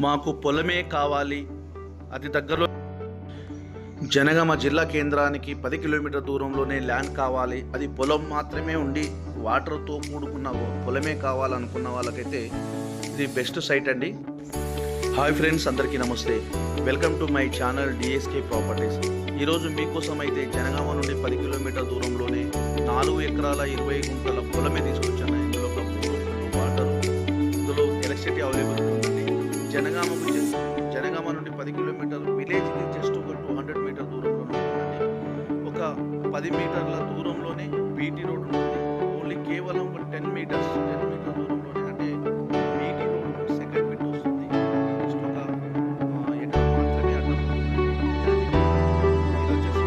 మాకు పొలమే కావాలి, అతి దగ్గరలో జనగామ జిల్లా కేంద్రానికి 10 కిలోమీటర్ దూరంలోనే ల్యాండ్ కావాలి, అది పొలం మాత్రమే ఉండి వాటర్తో కూడుకున్న పొలమే కావాలనుకున్న వాళ్ళకైతే ఇది బెస్ట్ సైట్ అండి. హాయ్ ఫ్రెండ్స్, అందరికీ నమస్తే. Welcome to my channel DSK properties. ఈరోజు మీకోసం అయితే జనగామ నుండి 10 కిలోమీటర్ దూరంలోనే 4 ఎకరాల 20 గుంటల పొలమే తీసుకొచ్చాను. ఇందులో ఒక 3 వాటర్, ఇందులో ఎలక్ట్రిసిటీ అవైలబుల్ ఉంటుందండి. జనగామ నుండి 10 కిలోమీటర్లు, విలేజ్కి జస్ట్ ఒక 200 మీటర్ దూరంలో ఉంటుందండి. ఒక 10 మీటర్ల దూరంలోనే బీటీ రోడ్ ఉంటుంది. ఓన్లీ కేవలం ఒక 10 మీటర్ దూరంలోనే, అంటే బీటీ రోడ్ సెకండ్ బిట్ వస్తుంది. జస్ట్ ఒక ఎకరం మాత్రమే అడ్డం ఉంటుంది. ఇది వచ్చేసి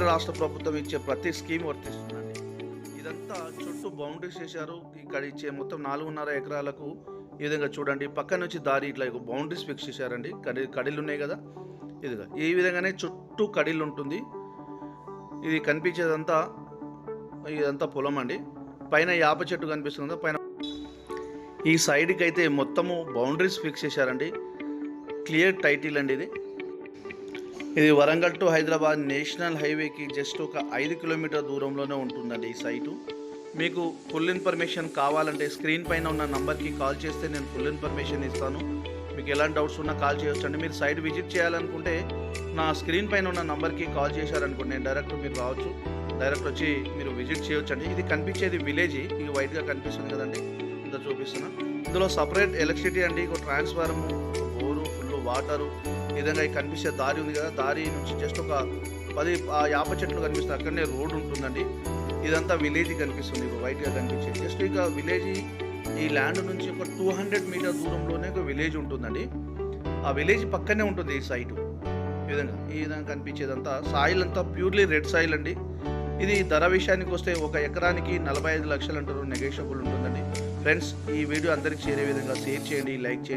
రాష్ట్ర ప్రభుత్వం ఇచ్చే ప్రతి స్కీమ్ వర్తిస్తుందండి. ఇదంతా చుట్టూ బౌండరీస్ చేశారు. ఇక్కడ ఇచ్చే మొత్తం 4.5 ఎకరాలకు ఈ విధంగా చూడండి, పక్క నుంచి దారి ఇట్లా బౌండరీస్ ఫిక్స్ చేశారండి. కడిలు ఉన్నాయి కదా, ఇదిగా ఈ విధంగానే చుట్టూ కడిలు ఉంటుంది. ఇది కనిపించేదంతా ఇదంతా పొలం అండి. పైన యాప చెట్టు కనిపిస్తుంది. పైన ఈ సైడ్కి అయితే మొత్తము బౌండరీస్ ఫిక్స్ చేశారండి. క్లియర్ టైటిల్ అండి. ఇది వరంగల్ టు హైదరాబాద్ నేషనల్ హైవేకి జస్ట్ ఒక 5 కిలోమీటర్ దూరంలోనే ఉంటుందండి ఈ సైటు. మీకు ఫుల్ ఇన్ఫర్మేషన్ కావాలంటే స్క్రీన్ పైన ఉన్న నంబర్కి కాల్ చేస్తే నేను ఫుల్ ఇన్ఫర్మేషన్ ఇస్తాను. మీకు ఎలాంటి డౌట్స్ ఉన్నా కాల్ చేయొచ్చు అండి. మీరు సైట్ విజిట్ చేయాలనుకుంటే నా స్క్రీన్ పైన ఉన్న నంబర్కి కాల్ చేశారనుకోండి, నేను డైరెక్ట్ మీరు రావచ్చు, డైరెక్ట్ వచ్చి మీరు విజిట్ చేయొచ్చు అండి. ఇది కనిపించేది విలేజ్, ఇది వైట్గా కనిపిస్తుంది కదండి, ఇంత చూపిస్తున్నా. ఇందులో సపరేట్ ఎలక్ట్రిసిటీ అండి, ఒక ట్రాన్స్ఫార్మర్, బోరు, ఫుల్ వాటరు. ఈ విధంగా కనిపించే దారి ఉంది కదా, దారి నుంచి జస్ట్ ఒక 10 యాప చెట్లు కనిపిస్తుంది, అక్కడనే రోడ్ ఉంటుందండి. ఇదంతా విలేజ్ కనిపిస్తుంది, వైట్గా కనిపించేది. జస్ట్ ఇక విలేజ్, ఈ ల్యాండ్ నుంచి ఒక 200 మీటర్ దూరంలోనే ఒక విలేజ్ ఉంటుందండి. ఆ విలేజ్ పక్కనే ఉంటుంది ఈ సైటు. ఈ విధంగా కనిపించేదంతా సాయిల్ అంతా ప్యూర్లీ రెడ్ సాయిల్ అండి. ఇది ధర విషయానికి వస్తే ఒక ఎకరానికి 45 లక్షలు అంటారు, నెగోషియబుల్ ఉంటుందండి. ఫ్రెండ్స్, ఈ వీడియో అందరికీ చేరే విధంగా షేర్ చేయండి, లైక్ చేయండి.